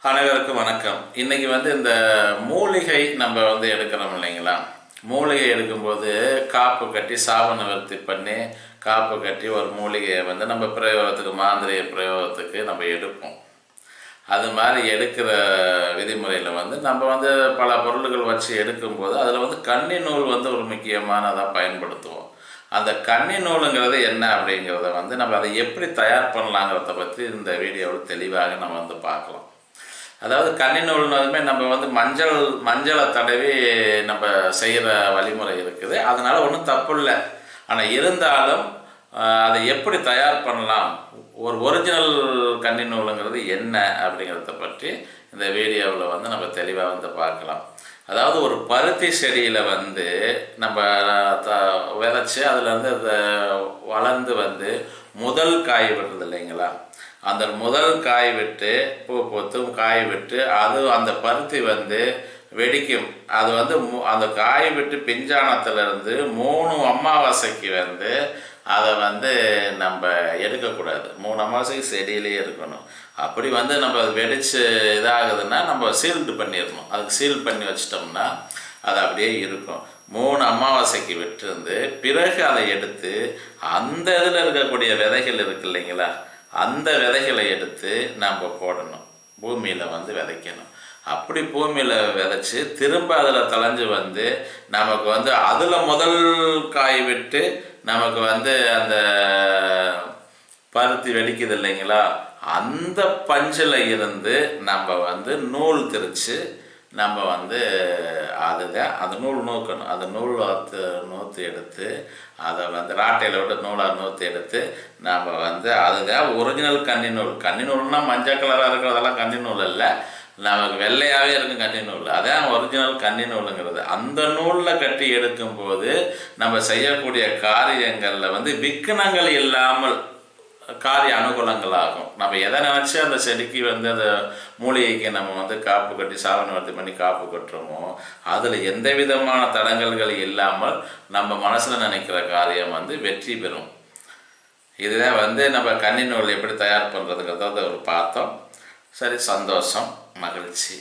அனைவருக்கும் வணக்கம். இன்றைக்கி இந்த மூலிகை நம்ம எடுக்கிறோம் இல்லைங்களா? மூலிகை எடுக்கும்போது காப்பு கட்டி சாப நிவர்த்தி பண்ணி காப்பு கட்டி ஒரு மூலிகையை நம்ம பிரயோகத்துக்கு மாந்திரிய பிரயோகத்துக்கு நம்ம எடுப்போம். அது மாதிரி எடுக்கிற விதிமுறையில் நம்ம பல பொருள்கள் வச்சு எடுக்கும்போது அதில் கன்னி நூல் ஒரு முக்கியமானதாக பயன்படுத்துவோம். அந்த கன்னி நூலுங்கிறது என்ன அப்படிங்கிறத நம்ம அதை எப்படி தயார் பண்ணலாங்கிறத பற்றி இந்த வீடியோவில் தெளிவாக நம்ம பார்க்கலாம். அதாவது கன்னி நூல்னாலுமே நம்ம மஞ்சளை தடவி நம்ம செய்கிற வழிமுறை இருக்குது. அதனால் ஒன்றும் தப்பு இல்லை. ஆனால் இருந்தாலும் அதை எப்படி தயார் பண்ணலாம், ஒரு ஒரிஜினல் கன்னி நூலுங்கிறது என்ன அப்படிங்கிறத பற்றி இந்த வீடியோவில் நம்ம தெளிவாக பார்க்கலாம். அதாவது ஒரு பருத்தி செடியில் நம்ம விதைச்சி அதுலேருந்து அதை வளர்ந்து முதல் காய் விடுறது இல்லைங்களா? அந்த முதல் காய் விட்டு பூ பூத்தும் காய் விட்டு அது அந்த பருத்தி வெடிக்கும். அது அந்த காய் விட்டு பிஞ்சானத்திலிருந்து 3 அமாவாசைக்கு அதை நம்ம எடுக்கக்கூடாது. 3 அமாவாசைக்கு செடியிலே இருக்கணும். அப்படி நம்ம வெடித்து இதாகுதுன்னா நம்ம சீல்டு பண்ணிடணும். அதுக்கு சீல் பண்ணி வச்சிட்டோம்னா அது அப்படியே இருக்கும். 3 அமாவாசைக்கு விட்டுருந்து பிறகு அதை எடுத்து அந்த இதில் இருக்கக்கூடிய விதைகள் இருக்கு இல்லைங்களா, அந்த விதைகளை எடுத்து நம்ம போடணும். பூமியில் விதைக்கணும். அப்படி பூமியில் விதைச்சி திரும்ப அதில் தளைஞ்சு நமக்கு அதில் முதல் காய் விட்டு நமக்கு அந்த பருத்தி வெடிக்குது இல்லைங்களா, அந்த பஞ்சில் இருந்து நம்ம நூல் திரித்து நம்ம அதுதான் அந்த நூல் நூக்கணும். அந்த நூல் நூற்றி எடுத்து அதை ராட்டையில் விட்டு நூலாக நூற்றி எடுத்து நம்ம அதுதான் ஒரிஜினல் கன்னி நூல். கன்னி நூல்னால் மஞ்சள் கலராக இருக்கிறதெல்லாம் கன்னி நூல் இல்லை, நமக்கு வெள்ளையாகவே இருக்கும் கன்னி நூல். அதான் ஒரிஜினல் கன்னி நூலுங்கிறது. அந்த நூலில் கட்டி எடுக்கும்போது நம்ம செய்யக்கூடிய காரியங்களில் விக்கனங்கள் இல்லாமல் காரிய அனுகூலங்களாகும். நம்ம எதை நினச்சி அந்த செடிக்கு அந்த மூலிகைக்கு நம்ம காப்பு கட்டி சாதனவர்த்தி பண்ணி காப்பு கட்டுறோமோ அதில் எந்த விதமான தடங்கல்கள் இல்லாமல் நம்ம மனசில் நினைக்கிற காரியம் வெற்றி பெறும். இதுதான் நம்ம கன்னி நூல் எப்படி தயார் பண்ணுறதுங்கிறத ஒரு பார்த்தோம். சரி, சந்தோஷம், மகிழ்ச்சி.